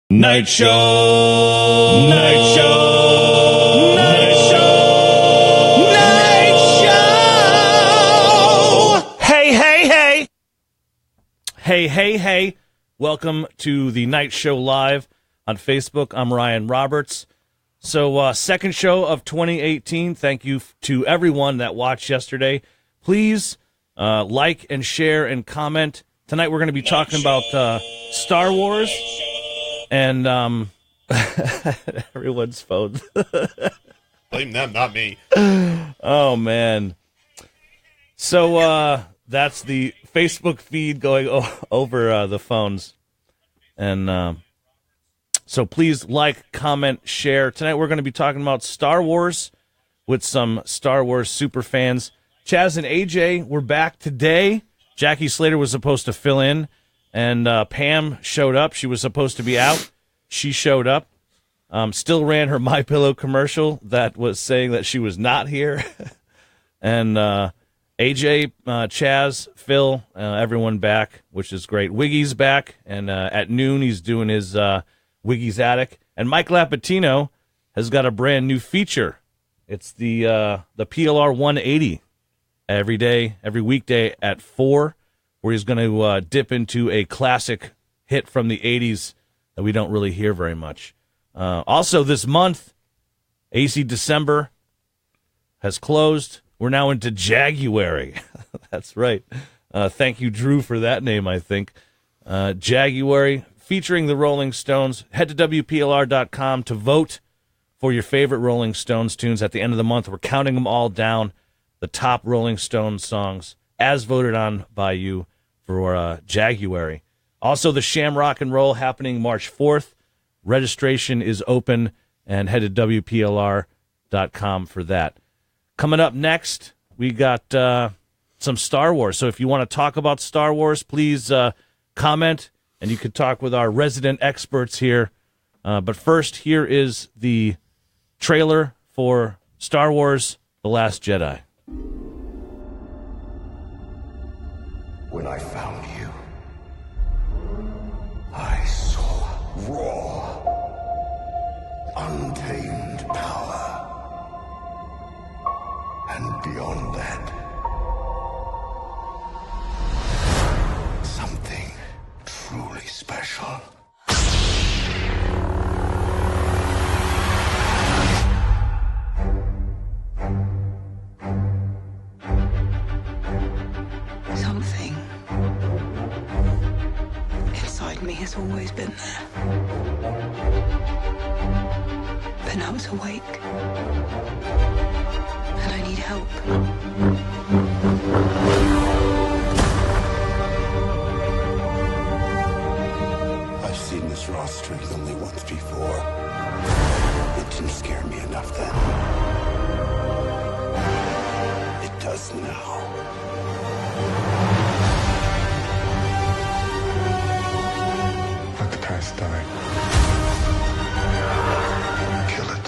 Night Show! Night Show! Night Show! Night Show! Hey, hey, hey! Hey, hey, hey. Welcome to the Night Show Live on Facebook. I'm Ryan Roberts. So, second show of 2018. Thank you to everyone that watched yesterday. Please like and share and comment. Tonight we're going to be talking about Star Wars. And everyone's phones. Blame them, not me. Oh, man. So that's the Facebook feed going over the phones. And so please like, comment, share. Tonight we're going to be talking about Star Wars with some Star Wars super fans. Chaz and AJ were back today. Jackie Slater was supposed to fill in. And Pam showed up. She was supposed to be out. She showed up. Still ran her MyPillow commercial that was saying that she was not here. And AJ, Chaz, Phil, everyone back, which is great. Wiggy's back, and at noon he's doing his Wiggy's Attic. And Mike Lapatino has got a brand new feature. It's the PLR 180 every day, every weekday at 4. Where he's going to dip into a classic hit from the 80s that we don't really hear very much. Also, this month, AC December has closed. We're now into Jaguary. That's right. Thank you, Drew, for that name, I think. Jaguary, featuring the Rolling Stones. Head to WPLR.com to vote for your favorite Rolling Stones tunes. At the end of the month, we're counting them all down, the top Rolling Stones songs, as voted on by you for Jaguary. Also, the Shamrock and Roll happening March 4th. Registration is open, and head to WPLR.com for that. Coming up next, we got some Star Wars. So if you want to talk about Star Wars, please comment, and you could talk with our resident experts here. But first, here is the trailer for Star Wars: The Last Jedi. When I found you, I saw raw, untamed power. And beyond that, something truly special. Something inside me has always been there. But now it's awake. And I need help. I've seen this raw strength only once before. It didn't scare me enough then. It does now. Let the past die. Kill it.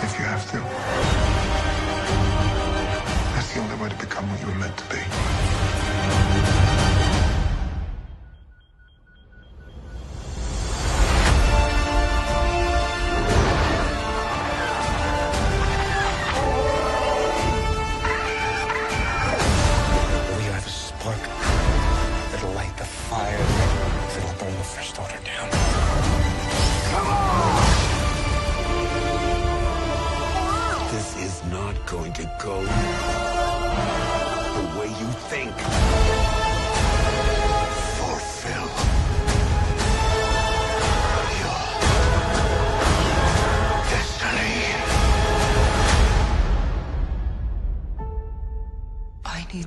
If you have to. That's the only way to become what you were meant to be.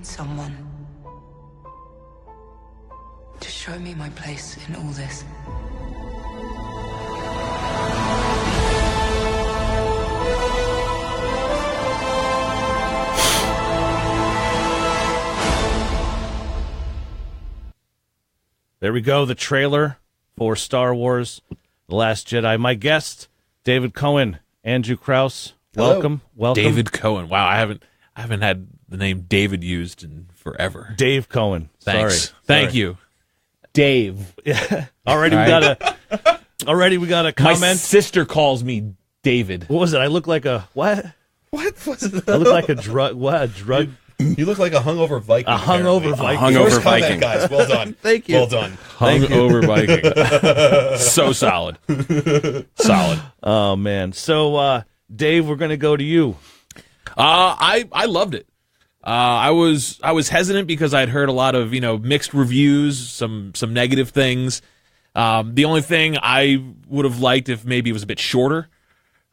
Someone to show me my place in all this. There we go, the trailer for Star Wars: The Last Jedi. My guest, David Cohen, Andrew Krause. Welcome. David Cohen. Wow, I haven't had the name David used in forever. Dave Cohen. Thanks. Sorry. Thank you. Dave. Already we got a My comment. sister calls me David. What was it? I look like a what? What was it? I look like a drug. What? A drug? You look like a hungover Viking. A hungover apparently. Viking. hungover First comment, Viking. guys. Well done. Thank you. Well done. Hungover Viking. So solid. Solid. Oh man. So Dave, we're gonna go to you. I loved it. I was hesitant because I'd heard a lot of mixed reviews, some negative things. The only thing I would have liked if maybe it was a bit shorter.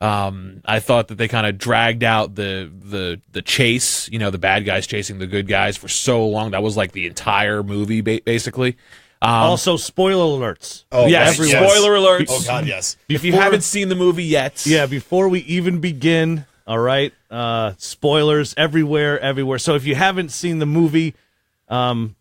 I thought that they kind of dragged out the chase, the bad guys chasing the good guys for so long. That was like the entire movie, basically. Also, spoiler alerts. Oh, yes, right, spoiler alerts. Oh God, yes. If you haven't seen the movie yet, Yeah, before we even begin, all right, spoilers everywhere. So if you haven't seen the movie, don't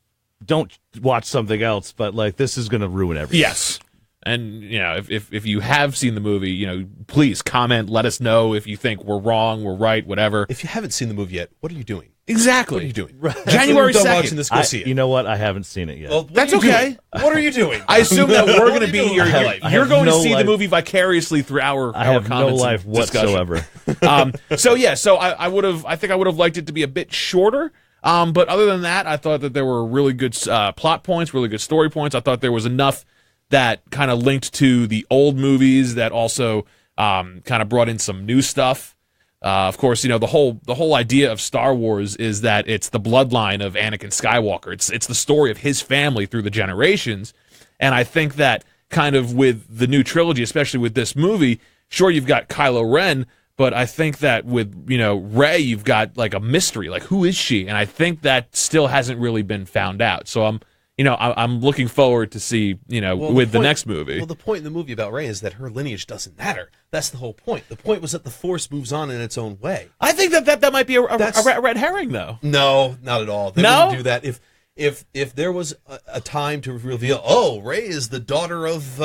watch something else. But like, this is going to ruin everything. yes. And if you have seen the movie, please comment. Let us know if you think we're wrong, we're right, whatever. If you haven't seen the movie yet, what are you doing? Exactly. What are you doing? January After we're done 2nd. watching this, go see it. You know what? I haven't seen it yet. Well, what That's are you okay. doing? What are you doing? I assume that we're going to What are be you here. doing with your life? You're going to no see life. the movie vicariously through our I have no comments life and discussion. whatsoever. So I think I would have liked it to be a bit shorter. But other than that, I thought that there were really good plot points, really good story points. I thought there was enough that kind of linked to the old movies that also kind of brought in some new stuff. Of course, the whole idea of Star Wars is that it's the bloodline of Anakin Skywalker. It's the story of his family through the generations. And I think that kind of with the new trilogy, especially with this movie, sure, you've got Kylo Ren, but I think that with, Rey, you've got like a mystery, like who is she? And I think that still hasn't really been found out. So I'm looking forward to see, with the next movie. Well, the point in the movie about Rey is that her lineage doesn't matter. That's the whole point. The point was that the Force moves on in its own way. I think that might be a red herring, though. No, not at all. They No? wouldn't do that. If there was a time to reveal, Rey is the daughter of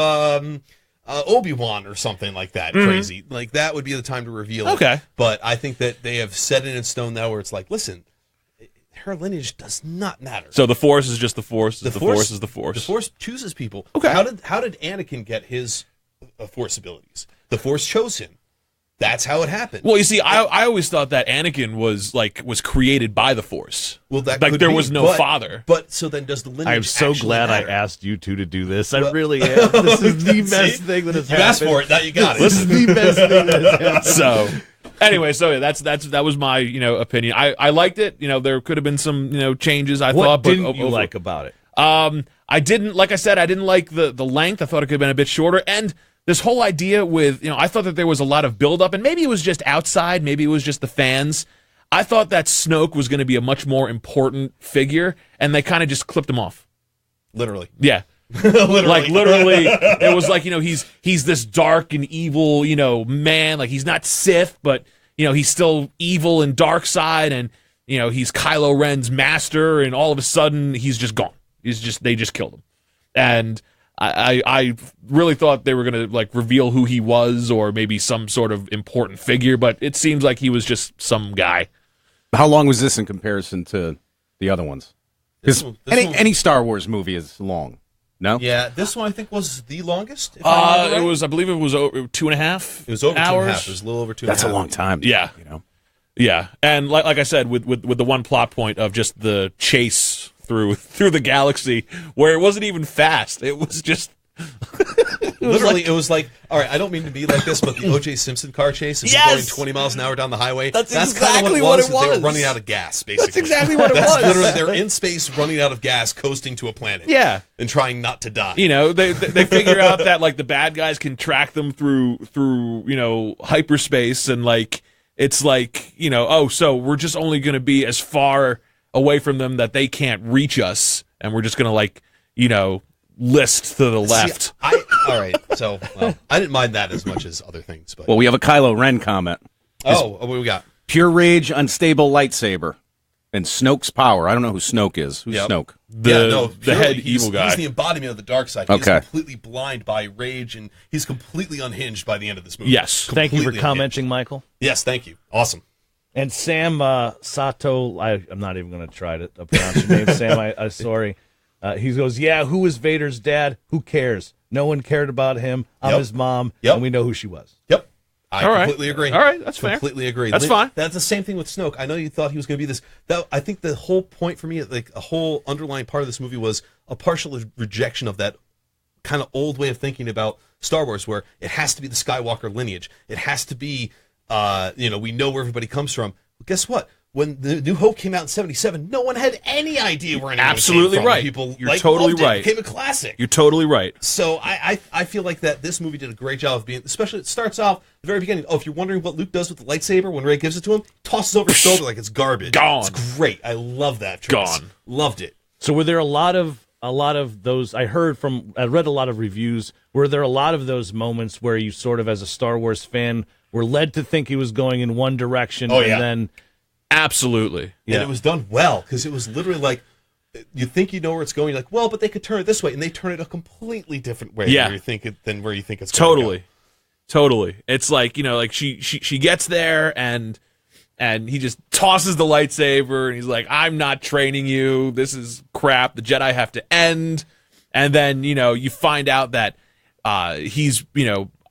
Obi-Wan or something like that, crazy, like that would be the time to reveal it. Okay. But I think that they have set it in stone now where it's like, listen, her lineage does not matter. So the Force is just the Force. The Force is the Force. The Force chooses people. Okay. How did Anakin get his Force abilities? The Force chose him. That's how it happened. Well, you see, I always thought that Anakin was created by the Force. Well, that like could there be, was no father. But so then, does the lineage? I'm so actually glad matter? I asked you two to do this. I really am. This is the best thing that has You happened. asked for it. Now you got it. This is the best thing that has happened. So anyway, that was my opinion. I liked it. There could have been some changes. I What thought, didn't but you like about it? I didn't, like I said, I didn't like the length. I thought it could have been a bit shorter. And this whole idea with, I thought that there was a lot of buildup, and maybe it was just outside, maybe it was just the fans. I thought that Snoke was going to be a much more important figure, and they kind of just clipped him off. Literally. Yeah. Literally. Like, literally, it was like, he's this dark and evil, man. Like, he's not Sith, but, he's still evil and dark side, and, he's Kylo Ren's master, and all of a sudden, he's just gone. They just killed him. And I really thought they were going to reveal who he was or maybe some sort of important figure, but it seems like he was just some guy. How long was this in comparison to the other ones? Because any Star Wars movie is long. No? Yeah, this one I think was the longest. If I remember right. I believe it was over 2.5. It was over hours. 2.5. It was a little over 2.5. That's a long time. Yeah. Yeah, and like I said, with the one plot point of just the chase through the galaxy, where it wasn't even fast, it was just literally. It was like, all right, I don't mean to be like this, but the O.J. Simpson car chase is going 20 miles an hour down the highway. That's kind exactly of what it They were was. running out of gas, basically. That's exactly what it That's was. literally, they're in space, running out of gas, coasting to a planet. Yeah. and trying not to die. They figure out that the bad guys can track them through hyperspace, and it's so we're just only going to be as far away from them that they can't reach us, and we're just going to list to the left. See, all right, so I didn't mind that as much as other things. But Well, we have a Kylo Ren comment. what do we got? Pure rage, unstable lightsaber, and Snoke's power. I don't know who Snoke is. Who's Yep. Snoke? The head he's, evil guy. He's the embodiment of the dark side. Okay. He's completely blind by rage, and he's completely unhinged by the end of this movie. Yes. Thank you for Completely commenting, Michael. unhinged. Yes, thank you. Awesome. And Sam Sato, I'm not even going to try to pronounce your name, Sam. I'm sorry. He goes, yeah, who was Vader's dad? Who cares? No one cared about him. I'm his mom, and we know who she was. Yep. I completely agree. All right, that's fair. Completely agree. That's fine. That's the same thing with Snoke. I know you thought he was going to be this. I think the whole point for me, like a whole underlying part of this movie, was a partial rejection of that kind of old way of thinking about Star Wars, where it has to be the Skywalker lineage. It has to be, we know where everybody comes from. Well, guess what? When the New Hope came out in '77, no one had any idea where anyone Absolutely came from. right. People You're totally right. It became a classic. You're totally right. So I feel like that this movie did a great job of being, especially it starts off at the very beginning. Oh, if you're wondering what Luke does with the lightsaber when Rey gives it to him, tosses over his shoulder like it's garbage. Gone. It's great. I love that choice. Gone. Loved it. So were there a lot of those? I read a lot of reviews. Were there a lot of those moments where you sort of, as a Star Wars fan, were led to think he was going in one direction, and then absolutely, and it was done well, because it was literally like, you think you know where it's going, you're like, well, but they could turn it this way, and they turn it a completely different way than where you think it's going to go. Totally. It's like, like she gets there and he just tosses the lightsaber and he's like, I'm not training you. This is crap. The Jedi have to end. And then, you find out that he's,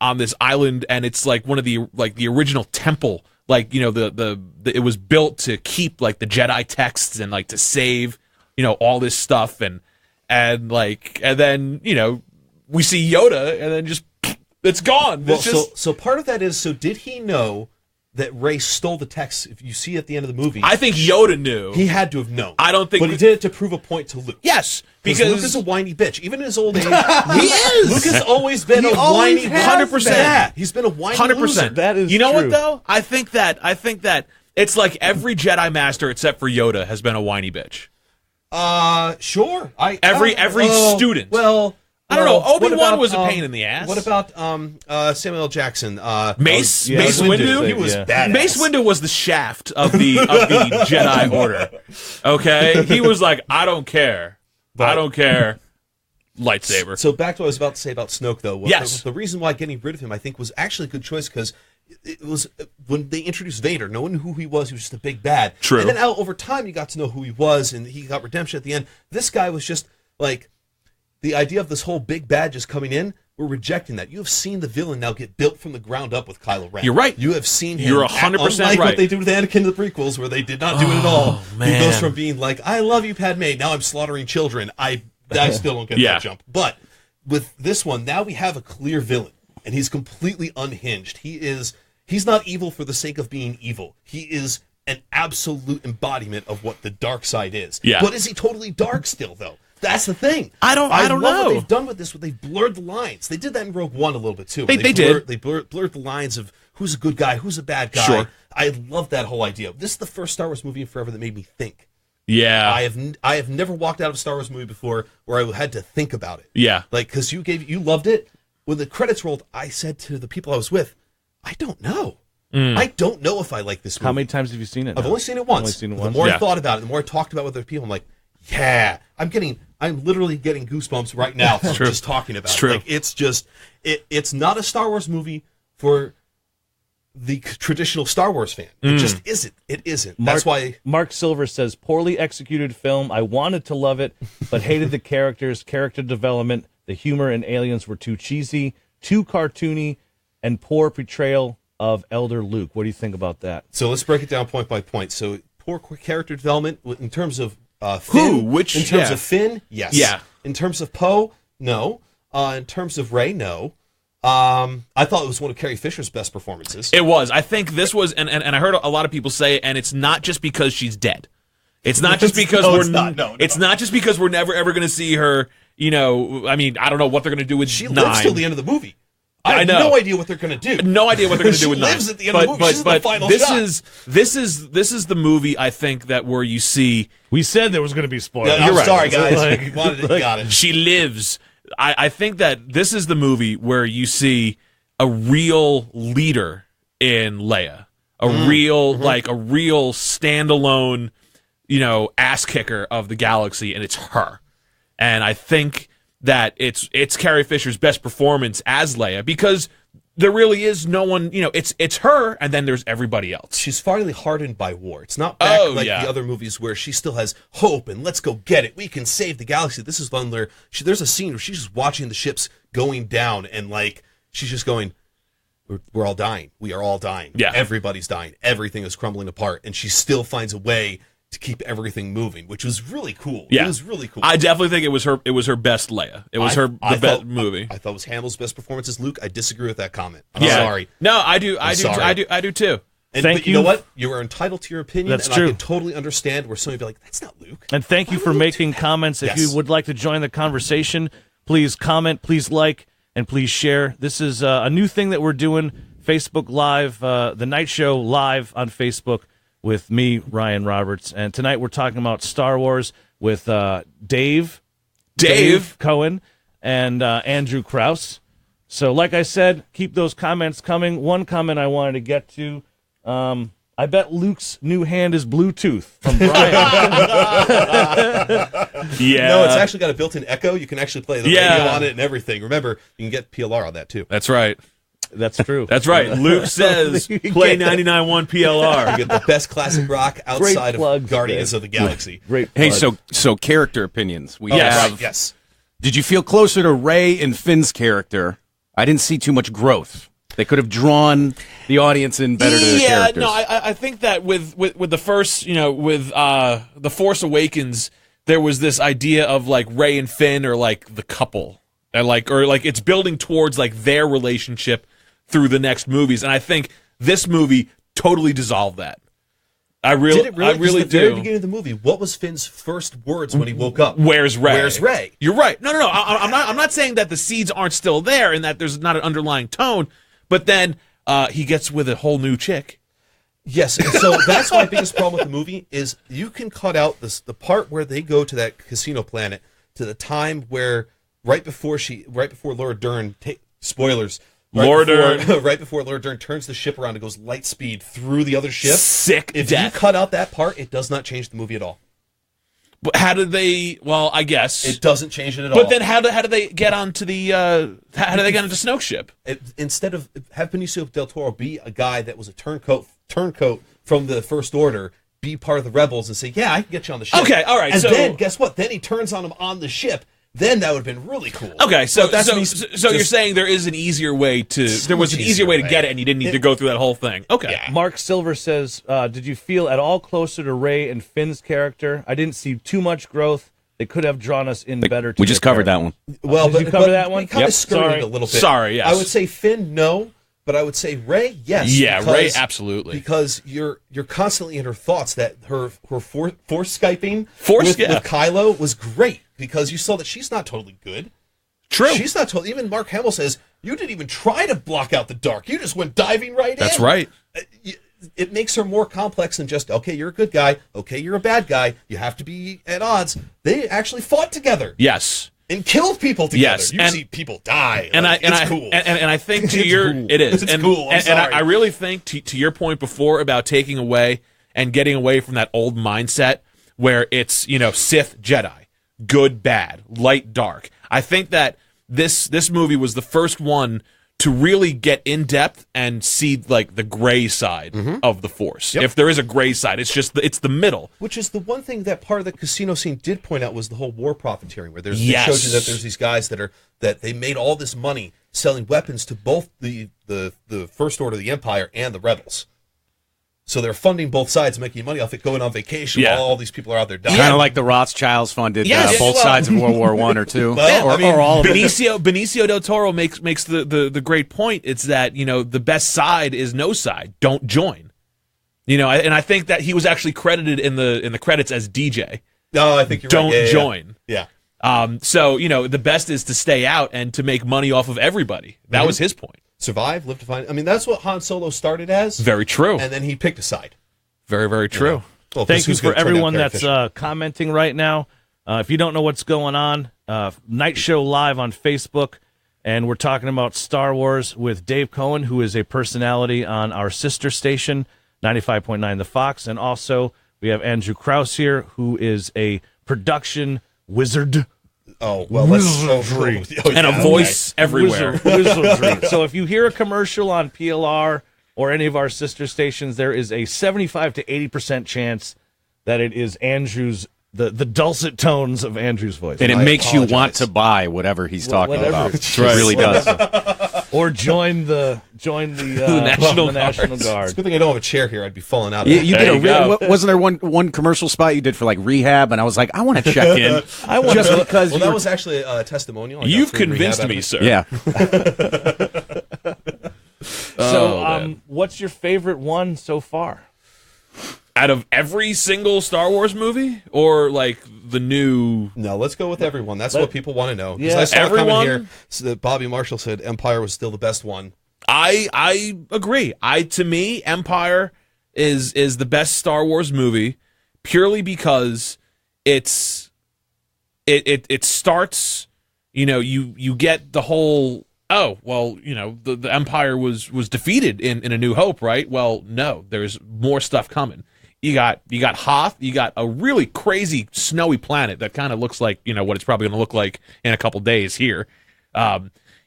on this island, and it's like one of the original temple. Like, it was built to keep like the Jedi texts and like to save, all this stuff, and then, we see Yoda, and then just it's gone. Well, so part of that is, so did he know that Rey stole the text? If you see at the end of the movie, I think Yoda knew. He had to have known. I don't think, but he did it to prove a point to Luke. Yes, because Luke is a whiny bitch, even in his old age. He is. Luke has always been a whiny 100%. He's been a whiny 100%. loser. That is You know true. what though? I think that it's like every Jedi Master except for Yoda has been a whiny bitch. Sure. Every student. Well, I don't know. what Obi-Wan about, was a pain in the ass. What about Samuel L. Jackson? Mace Mace Windu? He was badass. Mace Windu was the Shaft of the Jedi Order. Okay, he was like, I don't care. I don't care. Lightsaber. So back to what I was about to say about Snoke, though. Yes. The reason why getting rid of him, I think, was actually a good choice, because it was when they introduced Vader, no one knew who he was. He was just a big bad. True. And then over time, you got to know who he was, and he got redemption at the end. This guy was just like, the idea of this whole big bad just coming in, we're rejecting that. You have seen the villain now get built from the ground up with Kylo Ren. You're right. You have seen him. You're 100% unlike right. what they did with Anakin in the prequels, where they did not do it at all. Man. He goes from being like, I love you, Padme, now I'm slaughtering children. I still don't get that jump. But with this one, now we have a clear villain, and he's completely unhinged. He's not evil for the sake of being evil. He is an absolute embodiment of what the dark side is. Yeah. But is he totally dark still, though? That's the thing. I don't love know. what they've done with this. They've blurred the lines. They did that in Rogue One a little bit too. They did. They blurred the lines of who's a good guy, who's a bad guy. Sure. I love that whole idea. This is the first Star Wars movie in forever that made me think. Yeah. I have never walked out of a Star Wars movie before where I had to think about it. Yeah. Like, because you loved it. When the credits rolled, I said to the people I was with, I don't know. I don't know if I like this movie. How many times have you seen it? I've only seen it once. The more I thought about it, the more I talked about it with other people, I'm like, yeah, I'm literally getting goosebumps right now from just talking about it. True. Like, it's just, it's not a Star Wars movie for the traditional Star Wars fan. It just isn't. It isn't. That's why Mark Silver says, poorly executed film. I wanted to love it, but hated the characters, character development. The humor and aliens were too cheesy, too cartoony, and poor portrayal of Elder Luke. What do you think about that? So let's break it down point by point. So poor character development in terms of Finn. In terms of Finn, yes. Yeah. In terms of Poe, no. In terms of Rey, no. I thought it was one of Carrie Fisher's best performances. It was. I think this was, and I heard a lot of people say, and it's not just because she's dead. It's not just because it's not just because we're never ever going to see her. I mean, I don't know what they're going to do with she 9. lives till the end of the movie. I have know. no idea what they're going to do. No idea what they're going to do with 9. She lives at the end of the movie. She's in the final this shot. This is the movie, I think, that where you see We said there was going to be spoilers. Yeah, You're right. sorry, guys. You wanted it, you got it. she lives. I think that this is the movie where you see a real leader in Leia, a real standalone, ass kicker of the galaxy, and it's her. And I think that it's Carrie Fisher's best performance as Leia, because there really is no one. It's her, and then there's everybody else. She's finally hardened by war. It's not back the other movies where she still has hope and let's go get it. We can save the galaxy. This is one where there's a scene where she's just watching the ships going down and she's just going, we're all dying. We are all dying. Yeah. Everybody's dying. Everything is crumbling apart. And she still finds a way to keep everything moving, which was really cool. Yeah. It was really cool. I definitely think it was her best Leia. It was the best movie. I thought it was Hamill's best performance as Luke. I disagree with that comment. I'm sorry. No, I do too. But you know what? You are entitled to your opinion. That's and true. I can totally understand where somebody would be like, that's not Luke. And thank you for making comments. If you would like to join the conversation, please comment, please like, and please share. This is a new thing that we're doing, Facebook Live, the night show live on Facebook with me, Ryan Roberts. And tonight we're talking about Star Wars with Dave Cohen and Andrew Krause. So like I said, keep those comments coming. One comment I wanted to get to, I bet Luke's new hand is Bluetooth from Brian. Yeah. No, it's actually got a built-in echo. You can actually play the radio on it and everything. Remember, you can get PLR on that too. That's right. That's true. That's right. Luke says play 99.1 PLR. You get the best classic rock outside plugs, of Guardians of the Galaxy. Great. Hey, plug. so character opinions. We Yes. have. Yes. Did you feel closer to Rey and Finn's character? I didn't see too much growth. They could have drawn the audience in better to their characters. No, I think that with the first, with The Force Awakens, there was this idea of like Rey and Finn are like the couple, and it's building towards like their relationship through the next movies, and I think this movie totally dissolved that. I really At the do. very beginning of the movie, what was Finn's first words when he woke up? Where's Rey? Where's Rey? You're right. No. I'm not saying that the seeds aren't still there and that there's not an underlying tone, but then he gets with a whole new chick. Yes, and so that's my biggest problem with the movie is you can cut out the part where they go to that casino planet to the time where right before Laura Dern spoilers. Right before Laura Dern turns the ship around and goes light speed through the other ship. Sick If death. you cut out that part, it does not change the movie at all. But how did they? Well, I guess It doesn't change it at all. But then how do they get onto the? How do they get onto Snoke's ship? Instead of have Benicio del Toro be a guy that was a turncoat from the First Order, be part of the rebels and say, "Yeah, I can get you on the ship." Okay, all right. And so then guess what? Then he turns on him on the ship. Then that would have been really cool. okay, so But that's me so you're saying there is an easier way to? There was an easier way to get it, and you didn't need to go through that whole thing. Okay. Yeah. Mark Silver says, did you feel at all closer to Rey and Finn's character? I didn't see too much growth. They could have drawn us in better. We just covered that one. Well, Did you cover that one? We kind of Yep. skirted Sorry. it a little bit. Sorry, yes. I would say Finn, no, but I would say Rey, yes. Yeah, because- Rey, absolutely. Because you're constantly in her thoughts. That her force Skyping Force, with Kylo was great because you saw that she's not totally good. True. She's not totally. Even Mark Hamill says you didn't even try to block out the dark. You just went diving right in. That's right. It makes her more complex than just okay, you're a good guy. Okay, you're a bad guy. You have to be at odds. They actually fought together Yes. and killed people together. Yes, You and- see people die. And It's cool. I think to It's your cool. it is It's and, cool. I'm and sorry. I really think to your point before about taking away and getting away from that old mindset where it's Sith Jedi, good bad, light dark. I think that this movie was the first one to really get in depth and see like the gray side of the Force. Yep. If there is a gray side, it's just it's the middle. Which is the one thing that part of the casino scene did point out was the whole war profiteering, where they Yes. showed you that there's these guys that they made all this money selling weapons to both the First Order, the Empire, and the rebels. So they're funding both sides, making money off it, going on vacation Yeah. while all these people are out there dying. Kind of like the Rothschilds funded Yes. both Well- sides of World War I or II. Well, or, I mean, or all of it. Benicio del Toro makes the great point. It's that the best side is no side. Don't join. And I think that he was actually credited in the credits as DJ. No, I think you're Don't right. Yeah, yeah, join. Yeah. So the best is to stay out and to make money off of everybody. That was his point. Survive, live to find. I mean, that's what Han Solo started as. Very true. And then he picked a side. Very, very true. Well, Thank this you was for gonna turn out everyone very that's efficient. commenting right now. If you don't know what's going on, Night Show Live on Facebook, and we're talking about Star Wars with Dave Cohen, who is a personality on our sister station, 95.9 The Fox, and also we have Andrew Krause here, who is a production wizard. Oh, well, Wizardry. and a voice everywhere. Wizardry. So if you hear a commercial on PLR or any of our sister stations, there is a 75 to 80% chance that it is Andrew's, the dulcet tones of Andrew's voice. And it I makes you want apologize. to buy whatever he's talking whatever. about. That's It really does. Or join the National National It's Guard. a good thing I don't have a chair here. I'd be falling out of You, it. you There did a you go. wasn't there one commercial spot you did for like rehab, and I was like, I want to check in. I want just to- because Well, you that were- was actually a testimonial. I got You've free convinced rehab out of me, it. sir. yeah. So, man. what's your favorite one so far? Out of every single Star Wars movie, or like the new? No, let's go with everyone. That's what people want to know. 'Cause Yeah. I saw a comment Everyone? here so that Bobby Marshall said Empire was still the best one. I agree. To me, Empire is the best Star Wars movie purely because it starts. You get the whole. Oh well, the Empire was defeated in A New Hope, right? Well, no, there's more stuff coming. You got Hoth. You got a really crazy snowy planet that kind of looks like what it's probably going to look like in a couple days here.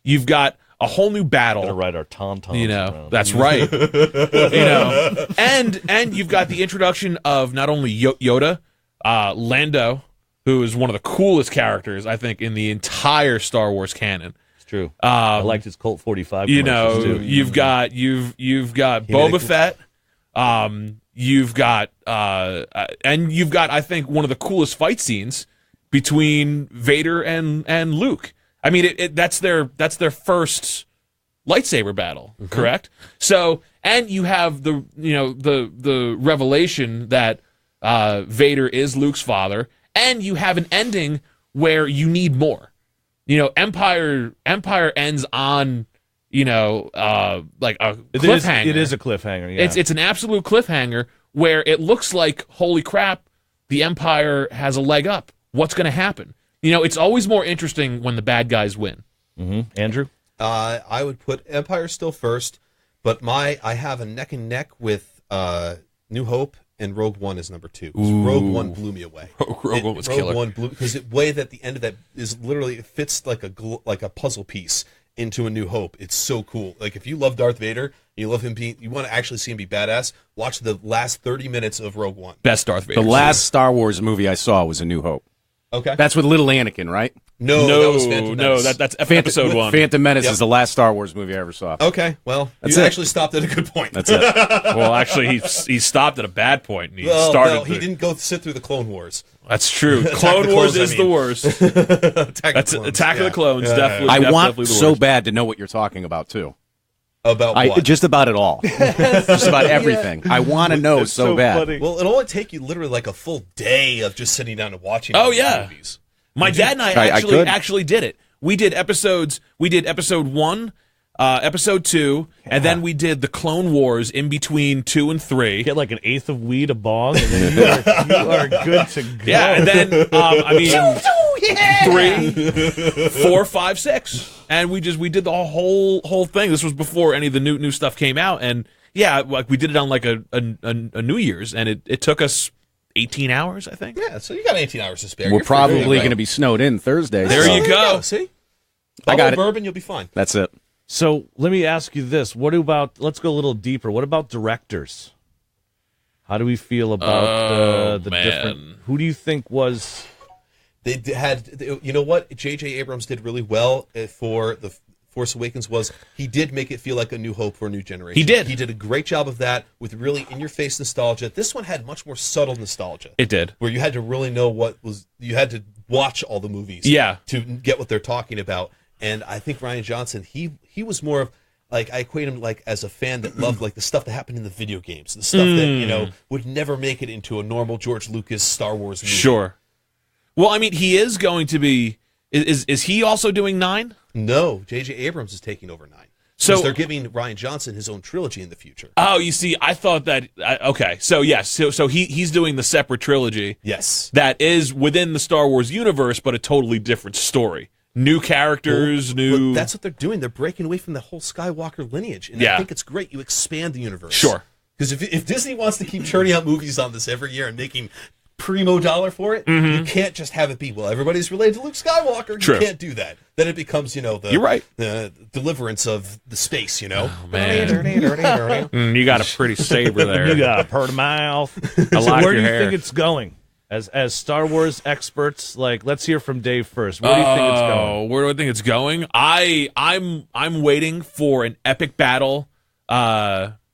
You've got a whole new battle. Gonna ride our tauntauns around. That's right. And you've got the introduction of not only Yoda, Lando, who is one of the coolest characters I think in the entire Star Wars canon. It's true. I liked his Colt 45. commercials, too. You've got Boba Fett. You've got I think one of the coolest fight scenes between Vader and Luke. I mean, that's their first lightsaber battle, correct? So, and you have the revelation that Vader is Luke's father, and you have an ending where you need more. Empire ends on like a cliffhanger. It is a cliffhanger. Yeah. It's an absolute cliffhanger where it looks like, holy crap, the Empire has a leg up. What's going to happen? It's always more interesting when the bad guys win. Andrew. I would put Empire still first, but I have a neck and neck with New Hope and Rogue One is number 2. Rogue One blew me away. Rogue One was Rogue killer. One blew because the way that the end of that is literally it fits like a puzzle piece into A New Hope. It's so cool. Like if you love Darth Vader, you love him you want to actually see him be badass. Watch the last 30 minutes of Rogue One. Best Darth Vader. The last Star Wars movie I saw was A New Hope. Okay. That's with little Anakin, right? No, that was Phantom Menace. that's episode 1. Phantom Menace Yep. is the last Star Wars movie I ever saw. Okay, well, That's you it. actually stopped at a good point. That's it. Well, actually, he stopped at a bad point. And he Well, started. no, he didn't go sit through the Clone Wars. That's true. Attack Clone the Wars Clones, I is mean. the worst. Attack of the Clones. Definitely. I want definitely the so worst. bad to know what you're talking about, too. About what? Just about it all. Just about everything. I want to know It's so bad. funny. Well, it'll only take you literally like a full day of just sitting down and watching. Oh all these yeah. movies. My dad and I I could. actually did it. We did episodes. We did episode 1, episode 2, and then we did the Clone Wars in between 2 and 3. Get like an eighth of weed, a bong, and then you are good to go. Yeah, and then 3, 4, 5, 6, and we did the whole thing. This was before any of the new stuff came out, and yeah, like we did it on like a New Year's, and it took us 18 hours, I think. Yeah, so you got 18 hours to spare. We're You're free to probably go. going to be snowed in Thursday. There so you go. See, I got Bubble it. bourbon, you'll be fine. That's it. So let me ask you this: what about? Let's go a little deeper. What about directors? How do we feel about the man. different? Who do you think was? They had, you know what? J.J. Abrams did really well for the Force Awakens was he did make it feel like a new hope for a new generation. He did. He did a great job of that with really in-your-face nostalgia. This one had much more subtle nostalgia. It did. Where you had to really know you had to watch all the movies Yeah. to get what they're talking about. And I think Rian Johnson, he was more of, like, I equate him like as a fan that loved like the stuff that happened in the video games, the stuff that, would never make it into a normal George Lucas Star Wars movie. Sure. Well, I mean, he is going to be. Is he also doing 9? No, J.J. Abrams is taking over 9. So Because they're giving Rian Johnson his own trilogy in the future. Oh, you see, I thought that. Okay, so yes, so he's doing the separate trilogy. Yes. That is within the Star Wars universe, but a totally different story. New characters, new. But that's what they're doing. They're breaking away from the whole Skywalker lineage. And Yeah. I think it's great. You expand the universe. Sure. Because if Disney wants to keep churning out movies on this every year and making primo dollar for it. You can't just have it be, well, everybody's related to Luke Skywalker. True. You can't do that. Then it becomes, the You're right. the deliverance of the space, Oh, man. You got a pretty saber there. You got a purty mouth. I like Where your do you hair. think it's going? As Star Wars experts, like, let's hear from Dave first. Where do you think it's going? Where do I think it's going? I'm waiting for an epic battle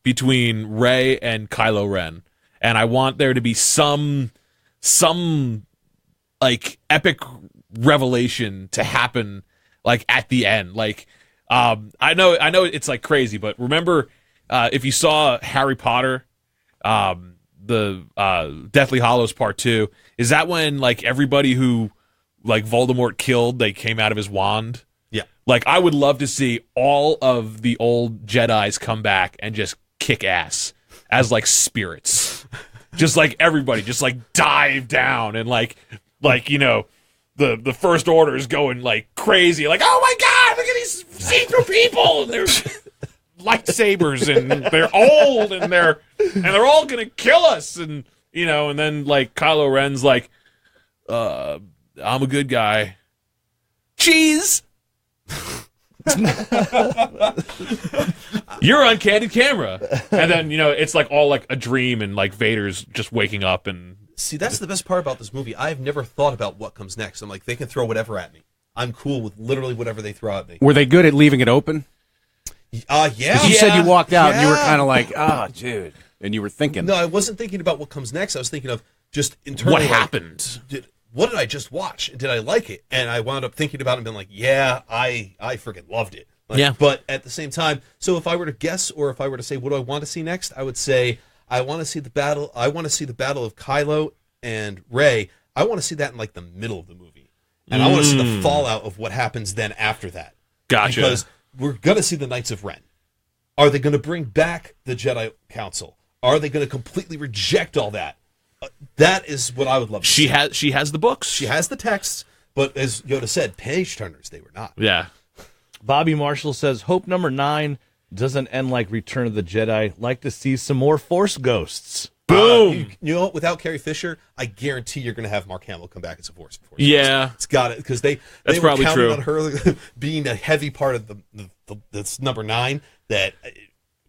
between Rey and Kylo Ren, and I want there to be some like epic revelation to happen, like at the end. Like, I know it's like crazy, but remember, if you saw Harry Potter, the Deathly Hallows Part 2, is that when like everybody who like Voldemort killed, they came out of his wand? Yeah. Like, I would love to see all of the old Jedis come back and just kick ass as like spirits. Just like everybody just like dive down and like the First Order is going like crazy, like, oh my god, look at these see-through people, and they're lightsabers, and they're old, and they're all gonna kill us, and and then like Kylo Ren's like, I'm a good guy. Cheese. You're on candid camera, and then it's like all like a dream, and like Vader's just waking up, and See, that's the best part about this movie. I've never thought about what comes next. I'm like, they can throw whatever at me. I'm cool with literally whatever they throw at me. Were they good at leaving it open? Yeah. Because you said you walked out and you were kind of like, dude. And you were thinking. No, I wasn't thinking about what comes next. I was thinking of just internally. what like, happened? What did I just watch? Did I like it? And I wound up thinking about it and being like, yeah, I freaking loved it. Like, Yeah. But at the same time, so if I were to guess, or if I were to say, what do I want to see next? I would say, I want to see the battle. I want to see the battle of Kylo and Rey. I want to see that in like the middle of the movie. And I want to see the fallout of what happens then after that. Gotcha. Because we're going to see the Knights of Ren. Are they going to bring back the Jedi Council? Are they going to completely reject all that? That is what I would love to see. She has the books. She has the texts, but as Yoda said, page turners, they were not. Yeah. Bobby Marshall says, hope number 9 doesn't end like Return of the Jedi. Like to see some more Force ghosts. Boom. You know, without Carrie Fisher, I guarantee you're going to have Mark Hamill come back as a Force. Yeah. It's got it, because they That's were probably counting true. on her being a heavy part of that's number 9. That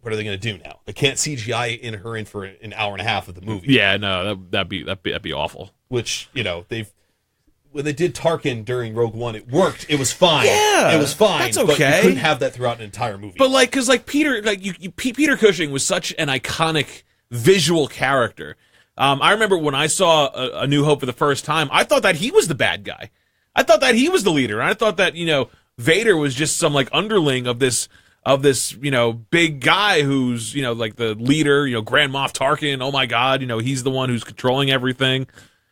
what are they going to do now? They can't CGI in her in for an hour and a half of the movie. Yeah, no, that'd be awful. Which when they did Tarkin during Rogue One, it worked. It was fine. Yeah, it was fine. that's But okay. you couldn't have that throughout an entire movie. But like, because like Peter, like Peter Cushing was such an iconic visual character. I remember when I saw a New Hope for the first time, I thought that he was the bad guy. I thought that he was the leader. I thought that Vader was just some like underling of this big guy who's like the leader. Grand Moff Tarkin. Oh my God, he's the one who's controlling everything.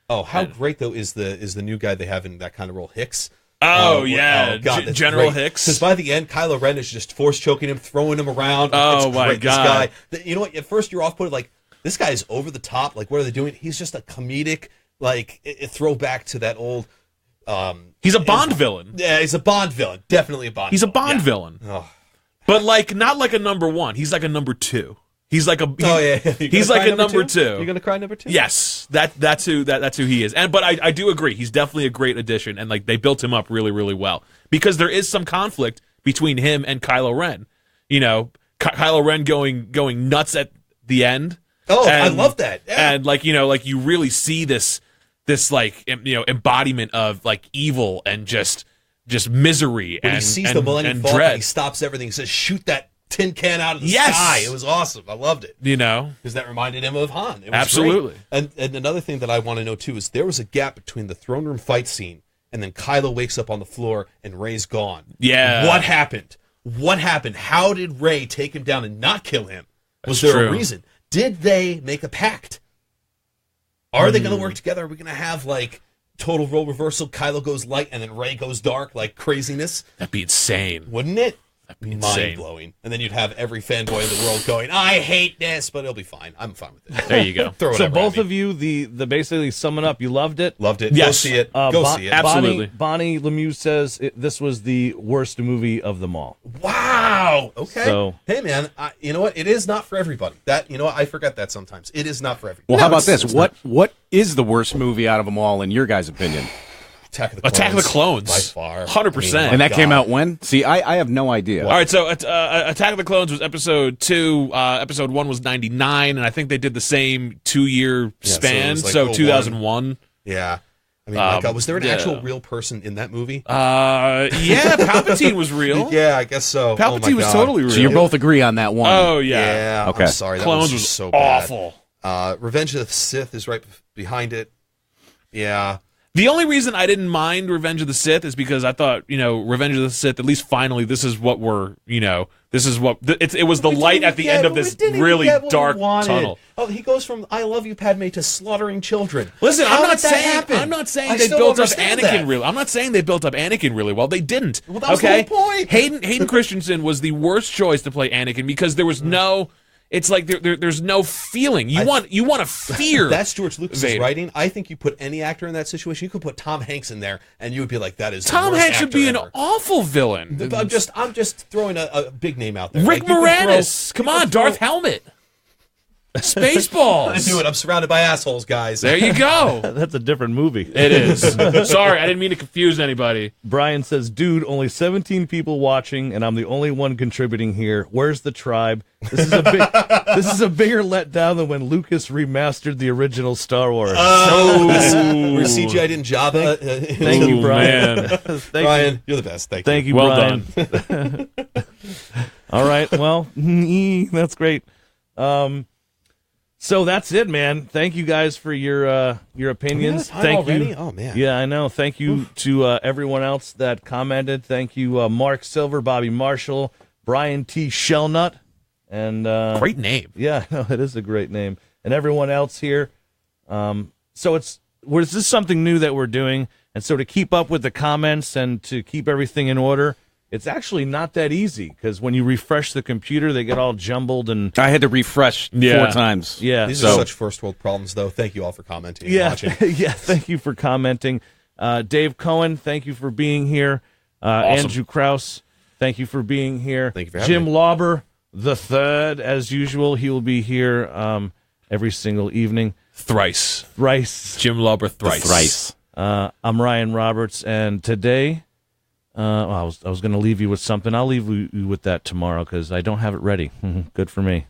Oh, how great though is the new guy they have in that kind of role, Hicks? Oh yeah, God, that's General great. Hicks. Because by the end, Kylo Ren is just force choking him, throwing him around. Oh It's my great. God. This guy, you know what? At first, you're off put like this guy is over the top. Like, what are they doing? He's just a comedic, like a throwback to that old. He's a Bond villain. Yeah, he's a Bond villain. Definitely a Bond. He's a villain. Bond Yeah. villain. Oh. But like not like a number 1. He's like a number 2. He's like a he's like a number 2. You're gonna cry number 2? Yes, that's who he is. But I do agree, he's definitely a great addition, and like they built him up really, really well, because there is some conflict between him and Kylo Ren. Kylo Ren going nuts at the end. Oh, I love that. Yeah. And like you really see this like embodiment of like evil and just misery When and he sees the Millennium Falcon, dread. he stops everything. He says, "Shoot that tin can out of the Yes! sky." It was awesome. I loved it. Because that reminded him of Han. It was Absolutely. great. And another thing that I want to know too is there was a gap between the throne room fight scene and then Kylo wakes up on the floor and Rey's gone. Yeah. What happened? What happened? How did Rey take him down and not kill him? Was That's there a true. reason? Did they make a pact? Are they going to work together? Are we going to have like total role reversal? Kylo goes light and then Rey goes dark, like craziness. That'd be insane. Wouldn't it? insane. mind-blowing. And then you'd have every fanboy in the world going, I hate this, but it'll be fine. I'm fine with it. There you go. Throw So whatever both at me. of you, the basically summing up, you loved it. Loved it. Go Yes. see it. Go see it. Absolutely. Bonnie Lemieux says this was the worst movie of them all. Wow. Okay. So- hey, man, you know what? It is not for everybody. I forget that sometimes. It is not for everybody. Well, No, how about it's- this? What is the worst movie out of them all, in your guys' opinion? Attack of the Clones. By far. 100%. And that came God. out when? See, I have no idea. All right, so Attack of the Clones was episode 2. Episode 1 was 99, and I think they did the same 2-year so it span. was like So 01. 2001. Yeah. I mean, my God, was there an yeah. actual real person in that movie? Yeah, Palpatine was real. Yeah, I guess so. Palpatine was God. totally real. So you both agree on that one? Oh yeah. Yeah. Okay. I'm sorry. That Clones was was so bad. awful. Revenge of the Sith is right behind it. Yeah. The only reason I didn't mind Revenge of the Sith is because I thought, Revenge of the Sith, at least finally, this is what we're, this is what, it was the light at the end of this really dark tunnel. Oh, he goes from "I love you, Padme" to slaughtering children. Listen, How I'm did not that saying happen? I'm not saying I they still built don't up understand Anakin that. really. I'm not saying they built up Anakin really well. They didn't. Well, that was the okay, whole point. Hayden Christensen was the worst choice to play Anakin because there was no. It's like there's no feeling. You want to fear. That's George Lucas's Vader. writing. I think you put any actor in that situation. You could put Tom Hanks in there, and you would be like, "That is the Tom worst Hanks would actor be an ever. awful villain. I'm just throwing a big name out there. Rick Like, you could Moranis. Come on, Darth Helmet. Spaceballs. I knew it. I'm surrounded by assholes, guys. There you go. That's a different movie. It is. Sorry, I didn't mean to confuse anybody. Brian says, dude, only 17 people watching, and I'm the only one contributing here. Where's the tribe? This is a bigger letdown than when Lucas remastered the original Star Wars. Where CGI didn't Java. Thank you, Brian. Thank Brian, you're the best. Thank you. you, Well Brian. All right. Well, that's great. So that's it, man. Thank you guys for your opinions. Time Thank already? you. Oh, man. Yeah, I know. Thank you to everyone else that commented. Thank you, Mark Silver, Bobby Marshall, Brian T. Shellnut, and Great name. yeah, no, it is a great name, and everyone else here. So this is something new that we're doing, and so to keep up with the comments and to keep everything in order, it's actually not that easy because when you refresh the computer, they get all jumbled and I had to refresh 4 times. yeah. These so are such first world problems, though. Thank you all for commenting and yeah, watching. yeah. Thank you for commenting, Dave Cohen. Thank you for being here. Awesome. Andrew Krause. Thank you for being here. Thank you for having Jim me. Lauber the third, as usual. He will be here every single evening. Thrice. Jim Lauber thrice. Thrice. I'm Ryan Roberts, and today, I was going to leave you with something. I'll leave you with that tomorrow because I don't have it ready. Good for me.